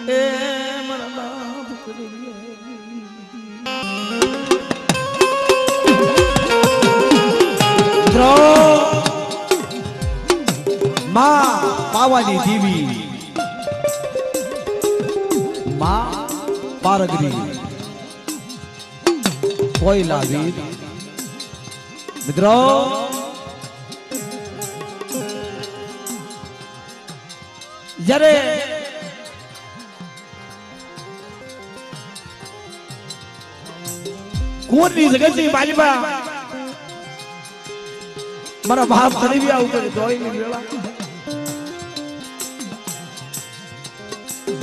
એ મારા બાપ કરી માં પાવાની દેવી માં પારગરી કોઈ લાવી મિત્રો જ્યારે કુંવરની જગતની બાલીમાં મારા બાપ ખરીવ્યા ઉપર જોઈની વેળા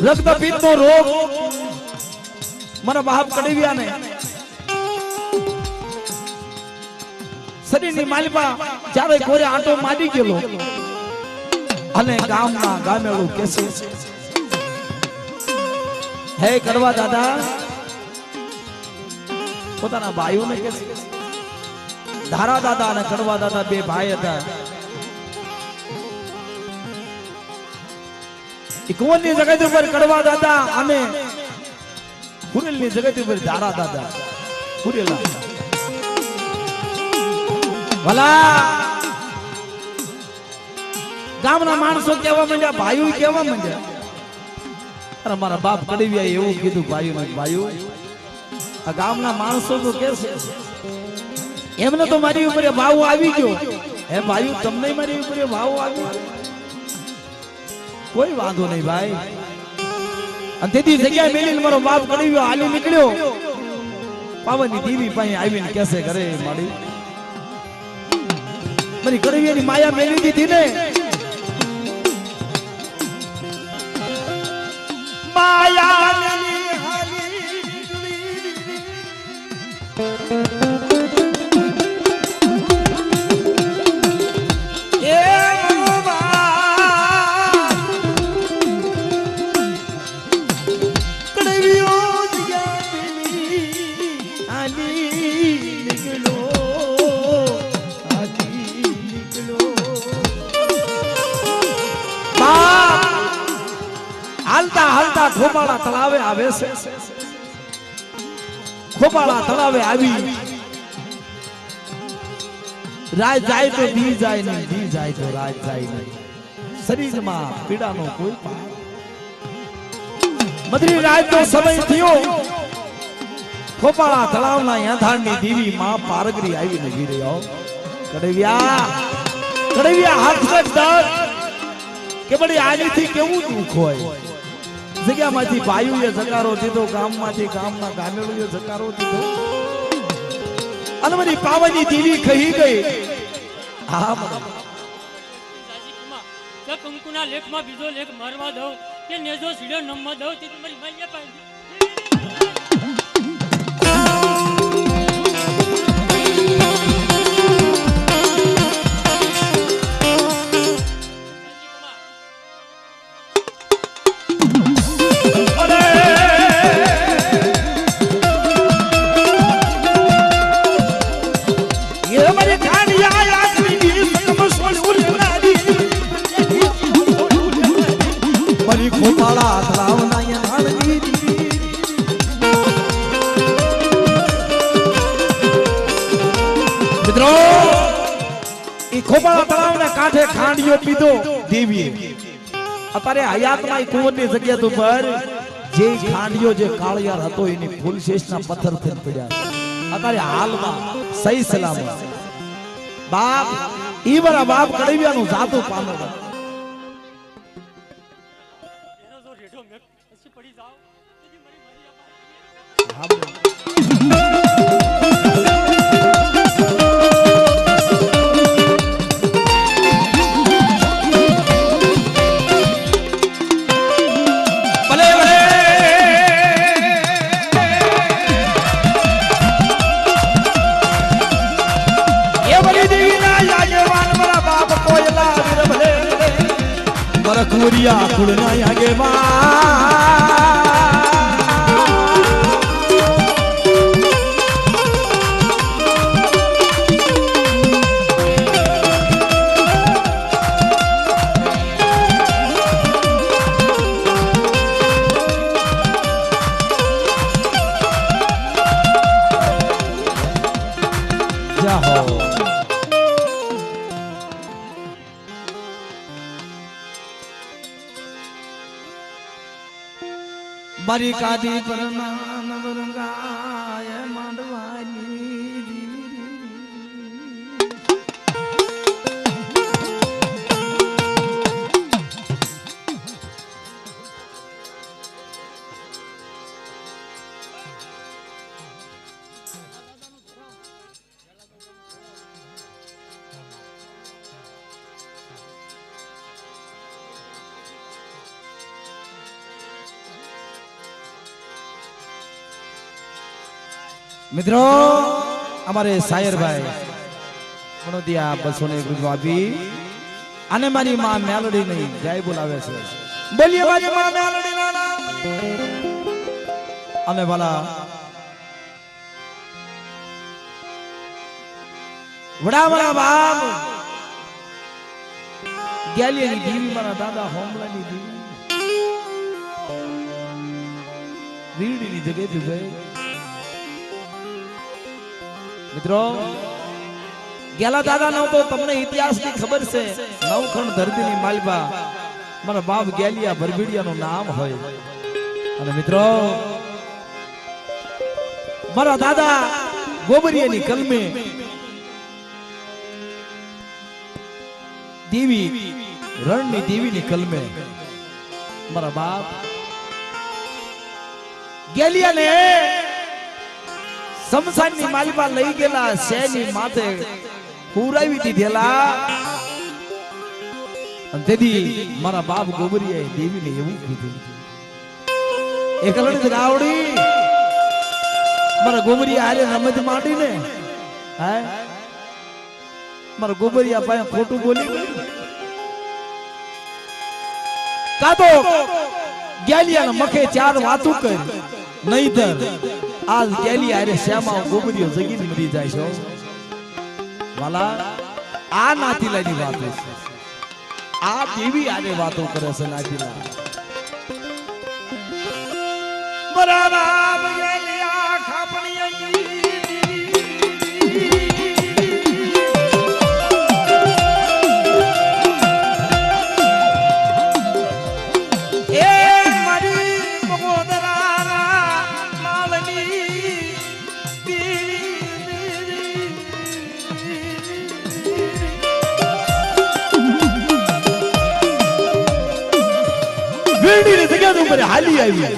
રક્તપિત્ત નો રોગ મારા બાપ કડીવ્યા ને શરીરની માલિપા ચારે કોરે આંટો મારી ગયેલો અને ગામના ગામેલું કેસે હે કરવા દાદા પોતાના ભાઈઓને કેસે ધારા દાદા અને કડવા દાદા બે ભાઈ હતા કુંવરની જગત ઉપર કડવા દાદા અને પુરેલની જગત ઉપર ધારા દાદા પુરેલા ભલા ગામના માણસો કહેવા માંડ્યા ભાઈઓ કહેવા માંડ્યા અરે મારા બાપ કડીવ્યા એવું કીધું ભાઈઓ આ ગામના માણસો તો કે છે એમને તો મારી ઉપર ભાવ આવી ગયો હે ભાઈઓ તમને મારી ઉપર ભાવ આવ્યો કોઈ વાંધો નહીં ભાઈ અને તેથી જગ્યાએ મેલીને મારો બાપ કડીવ્યો હાલી નીકળ્યો પાવાની દેવી પાસે આવીને કેસે ઘરે મારી મારી કડીવ્યાની માયા મેલી દીધી ને માયા મેલી હાલી હાલતા ખોબાળા તળાવે આવે છે ખોબાળા તળાવે આવી રાજ જાય તો દી જાય નહીં દી જાય તો રાજ જાય નહીં શરીરમાં પીડાનો કોઈ મધરી રાતનો સમય થયો ખોબાળા તળાવના યાંધાણની દેવી માં પારગરી આવીને ગીર્યો કડવ્યા હાથ કર કે બડી આજથી કેવું દુઃખ હોય જગ્યામાંથી ભાઈઓએ જકારો દીધો ગામમાંથી ગામના ગામેળોએ જકારો દીધો અને મારી પાવાની દેવી કહી ગઈ હા કંકુના લેખમાં બીજો લેખ મારવા દઉં કે નેજો સીડો નમવા દઉં તે તમારી માન્ય પાડી ખોપાળા તળાવના યાંધાણની મિત્રો ઈ ખોપાળા તળાવના કાંઠે ખાંડિયો પીધો દેવીએ અત્યારે હયાતમાં ઈ કુંવરની જગ્યા ઉપર જે ખાંડિયો જે કાળિયાર હતો એની ફૂલશેષના પથ્થર થી પડ્યા અત્યારે હાલમાં સહી સલામત બાપ ઈ મારા બાપ કડીવ્યાનું જાતું પામેલા પડી જાવ કુરિયા કુળના આગેવાન મારી કાદી પર નાન વરંગાય માંડવાની મિત્રો અમારે શાયર ભાઈ મનોદિયા 201 રૂપિયા આપી અને મારી માં મેલોડી નહીં જય બોલાવે છે બોલીએ મારી માં મેલોડી ના નામ અને વાલા વડાવાળા બાપ ગેલિયાની દીવી મારા દાદા હોમલાની દીવી વીરડીની જગ્યાએ ભાઈ મિત્રો ગેલા દાદા નો તો તમને ઇતિહાસ ની ખબર છે નવખંડ ધરતી ની માલબા મારા બાપ ગેલિયા ભરભીડિયા નું નામ હોય અને મિત્રો મારા દાદા ગોબરિયા ની કલમે દેવી રણ ની દેવી ની કલમે મારા બાપ ગેલિયા ને સમસાન ની માલિપા લઈ ગયેલા શેની માથે પુરાવી દીધેલા અને તેથી મારા બાપ ગોબરિયાએ દેવીને એવું કીધું એકલડી ગાવડી મારા ગોબરિયા હારે રમત માંડીને હે મારા ગોબરિયા પાસે ખોટું બોલી કાતો ગેલિયાના મખે 4 વાતું કરી નહીતર આજ ગેલી આરે શ્યામા ગોબરિયો જગીને મરી જાય છે વાલા આ નાતીલાની વાત છે આ દેવી આરે વાતો કરે છે નાતીલા મરા રામ ગેલિયા ખાપણી હાલી આવી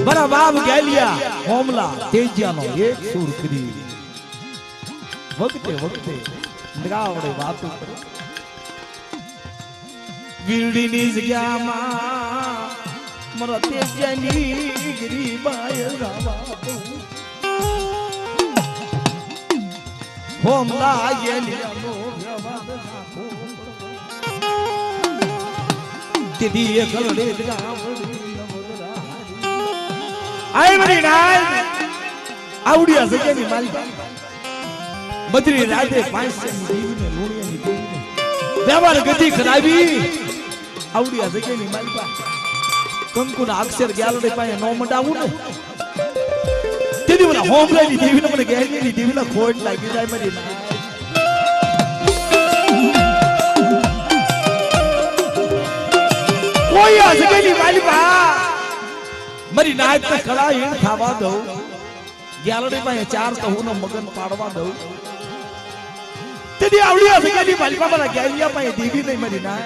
મારા બાપ ગેલિયા હોમલા તેજિયાનો એક સુર કરી વખતે વખતે ગાવડે વાતો કરે વીરડીની જગ્યામાં મારા તેજિયાની ગરીબાય રાવા હોમલા ગેલિયાનો દીદી એ કલડે આઈ મરી નાલ આવડિયા જગ્યાની માલિક બદરી રાતે 500 ની દીવીને લોણિયાની દીવીને વ્યવહાર ગતિ કરાવી આવડિયા જગ્યાની માલિક કંકુના અક્ષર ગ્યાલડે પાસે નો મંડાવું ને દીદી મને હોમલાની દીવીને મને ગેલીની દીવીને ખોટ લાગી જાય મરી નાલ કોઈ આ જગ્યાની માલિકા મારી નાચ ને કળા હીણ ખાવા દઉં ગ્યાલડી પાસે 4 કહુનો મગન પાડવા દઉં તેથી આવડી આ જગ્યાની માલિકા મારા ગેલિયા પાસે દેવી નહીં મારી નાચ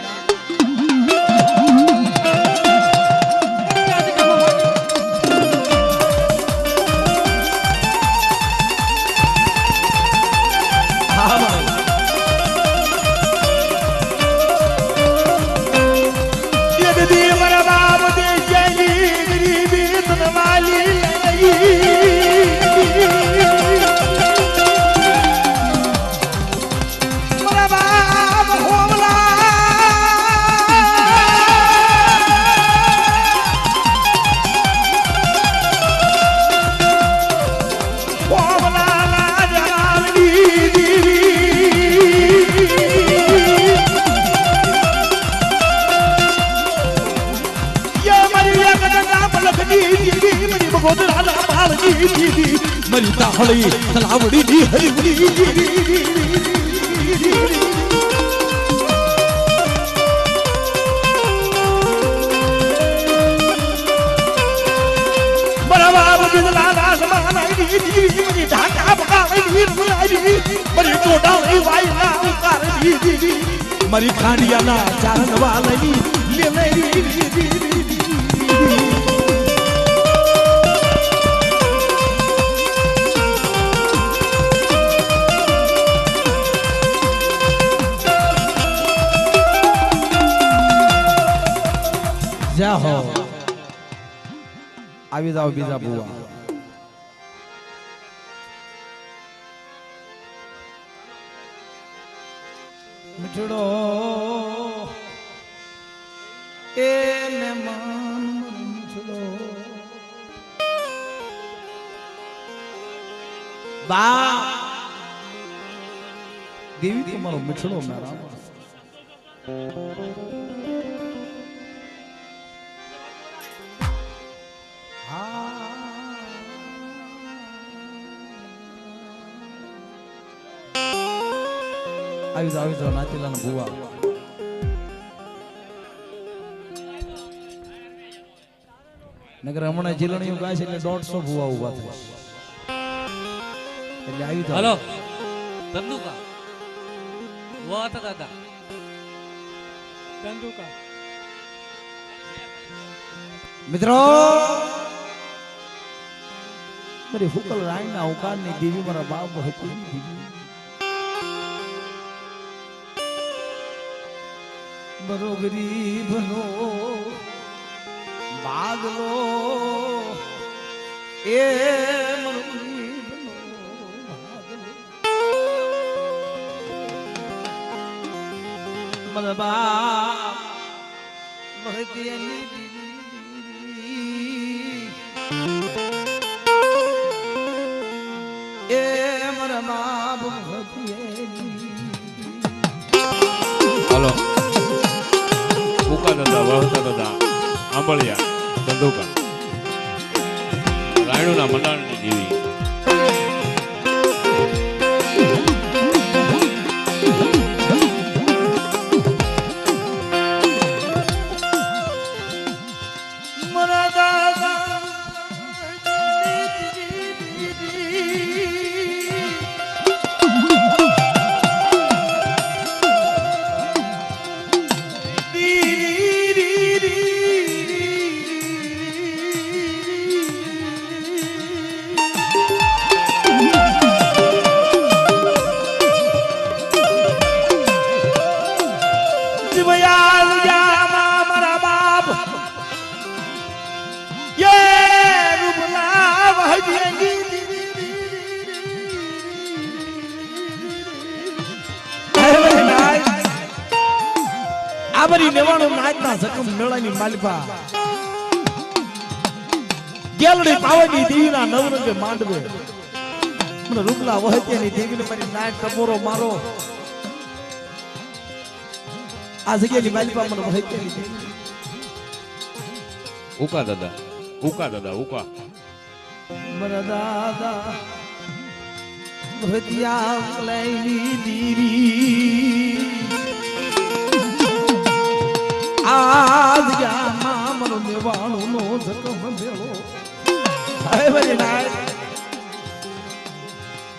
મરી તાહળી તલાવડી ની હરીવડી મારી ટોડાળી વાયના ઉતારવી દીધી મારી ખાંડિયાના ચારણ વાલની લેલેરી જા હો આવી જાવ બીજા બુવા મિઠડો એને માન મિઠડો બા દેવી તમારો મિઠડો મારા આવી જાવ નાતીલાના ભુવા નગર હમણાં જીલણીઓ ગાય છે એટલે 150 ભુવા ઉભા થાય એટલે આવી જાવ હાલો ધંધુકા વાત દાદા ધંધુકા મિત્રો મારી ફુકલ રાણીના અવકારની દેવી મારા બાપ હતી દેવી બરો ગરીબનો બાગલો એ મરો ગરીબનો બાગલો મારા બાપ ભગતિયાની એ મારા બાપ ભગતિયાની હાલો ભૂકા દાદા વહતા દાદા આંબળિયા ધંધુકા રાયણુના મંડાણની દેવી મારા દાદા મારા બાપ યે રૂપલા વહજી આબરી નેવાણો નાચના જખમ મેળાની માલપા ગેલડી પાવની દેવીના નવરંગે માંડવે મને રૂપલા વહજીની દેવીને મારી નાચ ટપોરો મારો આ જગ્યાની માલિકા મને વહી ઉકા દાદા ઉકા મારા દાદા ભતિયા લઈની દીવી આજ ગામમાં મનો નેવાણુનો જખમ મેળો હે બરી નાય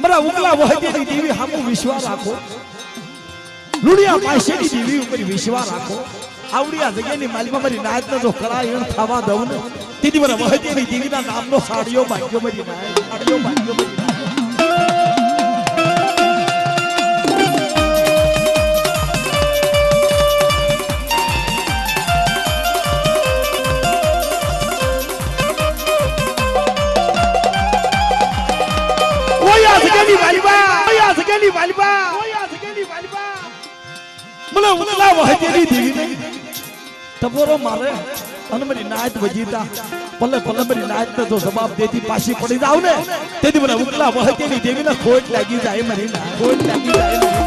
મારા ઉકલા વહજીની દેવી હામુ વિશ્વાસ રાખો લુડિયા પાસેની દેવી ઉપર વિશ્વાસ રાખો આવડિયા જગ્યાની માલિકા મારી નાચ તો કળા એણ થવા દઉં ને તેથી મારા વહજીની દેવીના નામનો સાડિયો ભાગ્યો મારી નાય સાડિયો ભાગ્યો મારી નાય મને ઉકલા વહજીની દેવીને ટપોરો મારે અને મારી નાચ વજીતા પલ્લે મારી નાચ તો જવાબ દેતી પાછી પડી જાવ ને તેથી મને ઉકલા વહજીની દેવીને ખોટ લાગી જાય મારી ના ખોટ લાગી જાય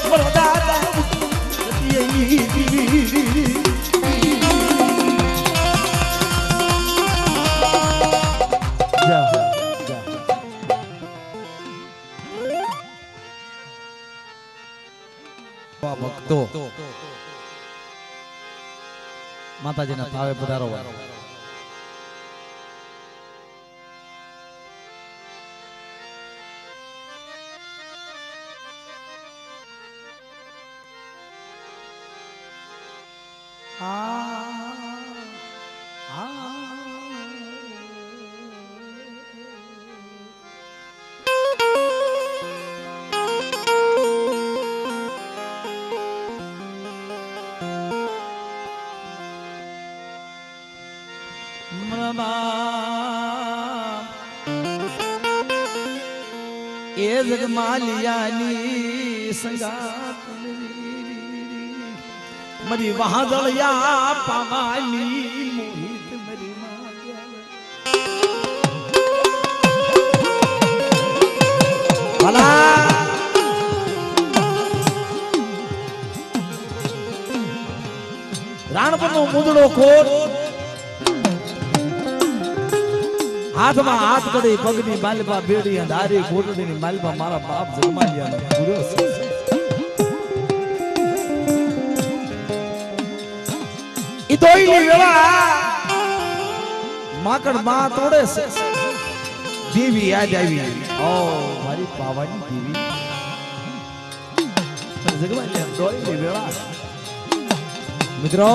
મારો દાદા ભક્તો માતાજીના થાવે પધારો. એ જગમાલિયાની સંગાત મરી વહાદળિયા પાવાની મોહિત મરી ભલા રાણપનો મુદડો ખોટ હાથમાં હાથ કડી પગની માલપા બેડી અને હારી ઘોટડીની માલપા મારા બાપ જગમાલિયાનો પૂર્યો છે. ઈ દોઈની વેળા માકડ માં તોડે છે. દેવી યાદ આવી. ઓ મારી પાવાની દેવી જગમાલિયા દોઈની વેળા. મિત્રો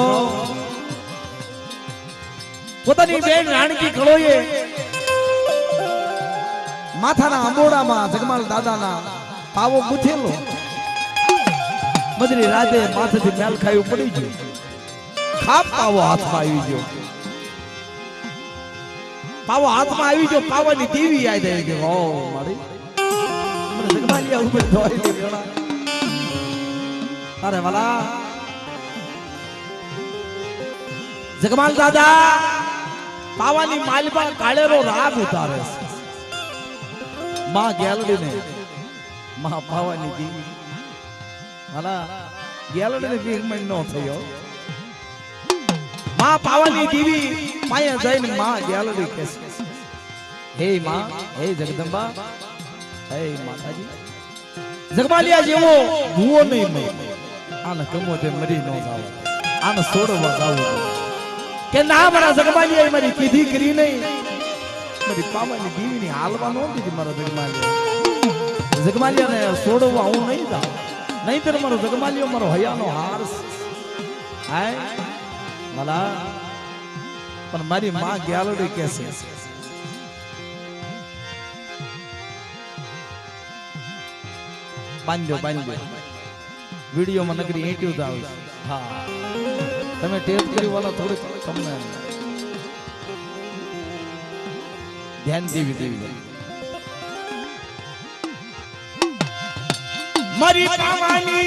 પોતાની બેન રાણકી કળોએ માથાના અંબોડામાં જગમાલ દાદાના પાવો ગુથેલો. મધરી રાતે માથેથી મેલ ખાયું પડી ગયું. ખાપ પાવો હાથમાં આવી ગયો. પાવો હાથમાં આવી ગયો. પાવાની દેવી યાદ આવી ગઈ. ઓ મારી મને જગમાલિયા ઉપર ધોઈ દે ઘણા. અરે વાલા જગમાલ દાદા પાવાની માલપા કાળેરો રાગ ઉતારે છે. માં ગેલડીને માં પાવાની દેવી હાલા ગેલડીને ભીખમણ નો થયો. માં પાવાની દેવી પાયા જઈને માં ગેલડી કહે છે, હે માં, હે જગદંબા, હે માતાજી. જગમાલિયા જેવો ભૂવો નહીં મય. આને કમો તે મરી નો જાવ. આને છોડવા જાવ કે ના. મારા જગમાલિયા મારી કીધી કરી નહીં. મારી પાવાની દેવીની હાલવા નો દીધી. મારા જગમાલિયાને છોડવા હું નહીં જાઉં. નહીંતર મારો જગમાલિયો મારો હયાનો હાર હાય ભલા. પણ મારી માં ગ્યાલડી કે છે બાંધ્યો બાંધ્યો. વિડીયોમાં નકરી એંટ્યું જ આવે. હા તમે ટેપ કરી વાળા થોડીક તમને ધ્યાન દેવી દેવી. મારી પાવાની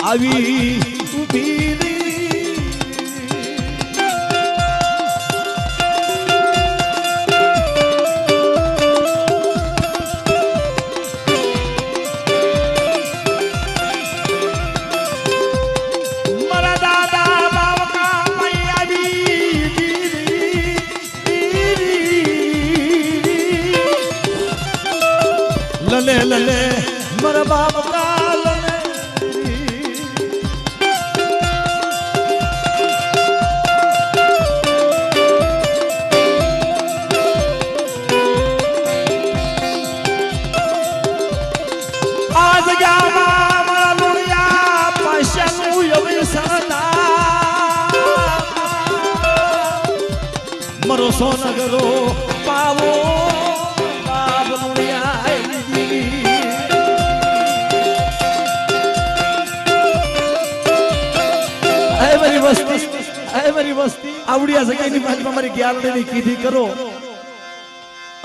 આવી ઊભી રે. મારા દાદા બાવકા મઈ આવી લલે લલે મારા બાવકા લલે. આ જગ્યામાં મારા લોણિયા પાશાનું વ્યવસાના મારો સોનગરો પાવો બાપ લોણિયા મારી વસ્તી આવડિયા જગ્યાની બાજુમાં મારી ગ્યાલડીની કીધી કરો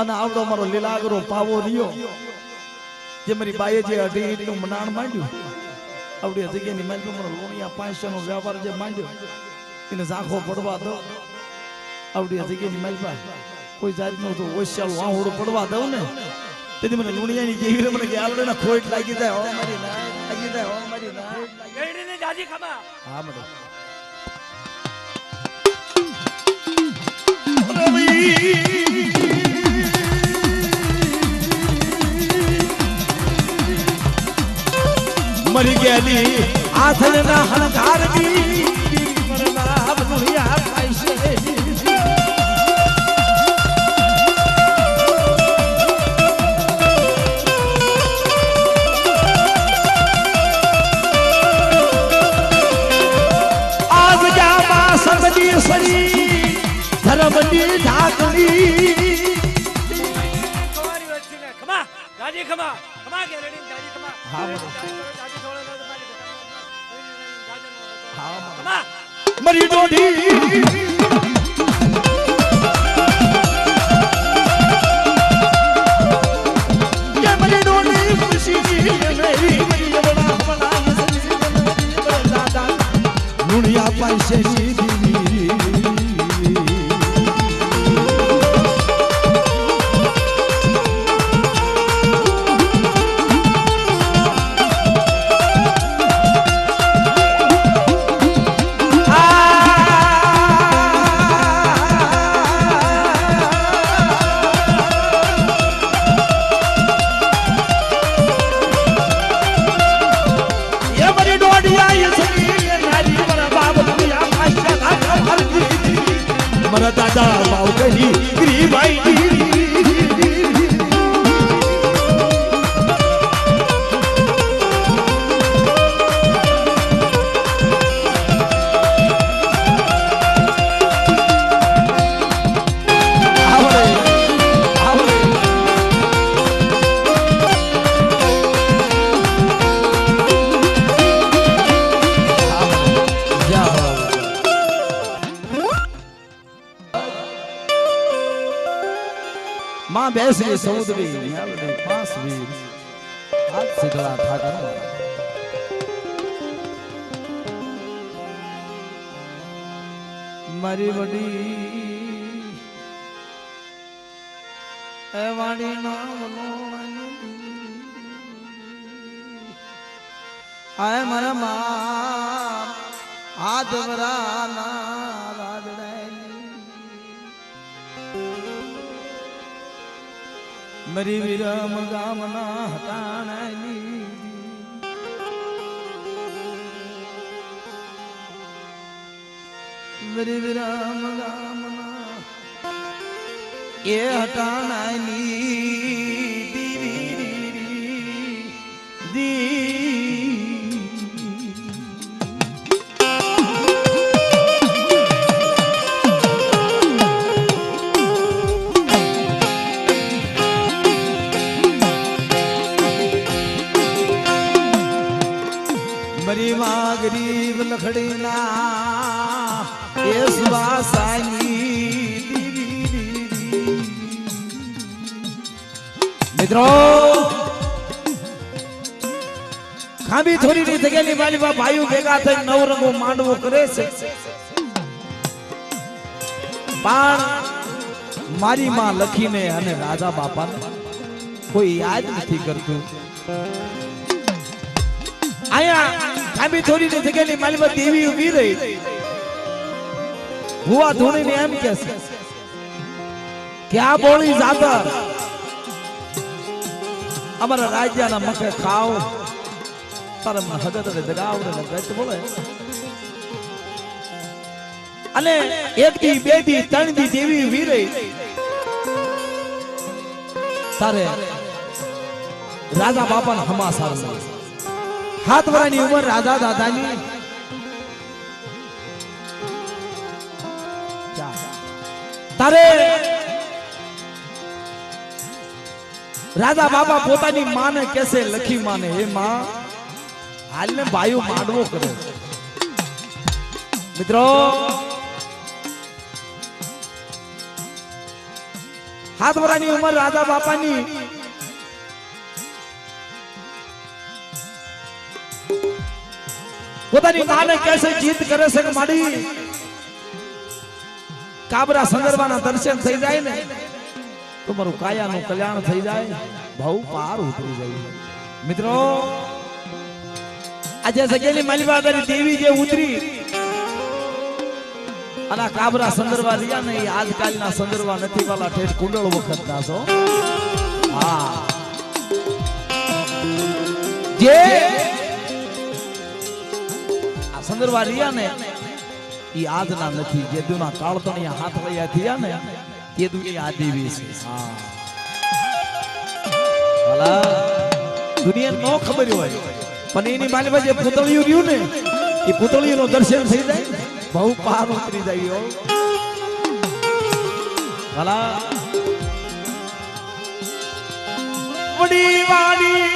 અને આવડો મારો લીલાગરો પાવો રહ્યો જે મારી બાઈએ જે 2.5 નું મનાણ માંડ્યું આવડિયા જગ્યાની બાજુમાં મારો લોણિયા પાંચસો વ્યાપાર જે માંડ્યો એને ઝાંખો પડવા દો. આવડિયા જગ્યાની માલપા કોઈ જાતનું તો ઓશિયાળું વાહોડું પડવા દઉં ને તેથી મને લુણિયાની જેવી મને ગ્યાલડીના ખોટ લાગી જાય. હો મારી નાય લાગી જાય. હો મારી નાય ગઈડીને દાદી ખમા. હા મેડમ. મરી ગયેલી આથલના હણકારની મરના બનુયા પાઈશે. આજ જામાં સબની સરી ધર્મની ઢાકલી તમારી વચ્ચે ખમા દાદી ખમા ખમા ગેરડી દાદી ખમા. હા ખમા મરી ડોઢી મરી ડોઢી ખુશી મેરી બના બના દાદા લુણિયા પાસે દીદી દાદા બાવ કહી ગરીબાઈ मां बैसी समुद्री न्यालने पास वीर आज सिद्धला ठाकर मारी बड़ी ए वाणी नाम आए मरा मां हाथ वराना मरी विरम गामना हटाणी मरी विरम गामना ये हटाणी दी गरीब लखड़ी ना ये मित्रों ખાંભી થોડી ની જગ્યાની માલિકા ભાઈઓ ભેગા થઈ નવરંગો માંડવો કરે છે પણ મારી માં લખીને અને રાજા બાપાને કોઈ યાદ નથી કરતું આયા ખાંભી થોડી ની જગ્યાની માલિકા દેવી ઊભી રહી હુઆ ધોણીને એમ કહે છે કે આ બોળી જાતા અમારા રાજ્યના મકે ખાવ તારે હગત જગાવડે ને ગત બોલે અને એક દી બે દી ત્રણ દી દેવી વીરે તારે રાજા બાપાને હમાસાર મળે 7 વર્ષની ઉંમર રાજા દાદાની તારે રાજા બાબા પોતાની માને કેસે લખી માને હે માં હાલને ભાઈઓ માંડવો કરે મિત્રો 7 વર્ષની ઉંમર રાજા બાપાની પોતાની માને કેસે જીત કરે છે કે માડી કાબરા સંદર્ભના દર્શન થઈ જાય ને તમારું કાયાનું કલ્યાણ થઈ જાય બહુ પાર ઉતરી જાય મિત્રો આજે સગેલી માલિબાદારી દેવી જે ઉતરી અને કાબરા સંદર્ભા રહ્યા ને એ આજકાલના સંદર્ભા નથી વાલા ઠેઠ કુંડળ વખત ના છો હા જે આ સંદર્ભા રહ્યા ને ઈ આજના નથી જે દુના કાળતણિયા હાથ લયા થયા ને તે દુનિયા આ દેવી છે હા ભલા દુનિયા નો ખબર હોય પણ એની માલિકા જે પૂતળિયું રહ્યું ને એ પૂતળિયું નું દર્શન થઈ જાય બહુ પાર ઉતરી જાય ભલા વડી વાડી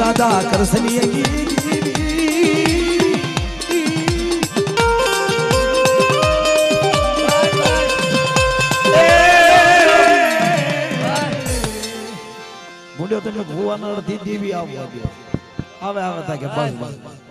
દાદા કરસની મુંડ્યો તમે ભુવાના અડધી દેવી આવવા દો આવે આવે તા કે બસ બસ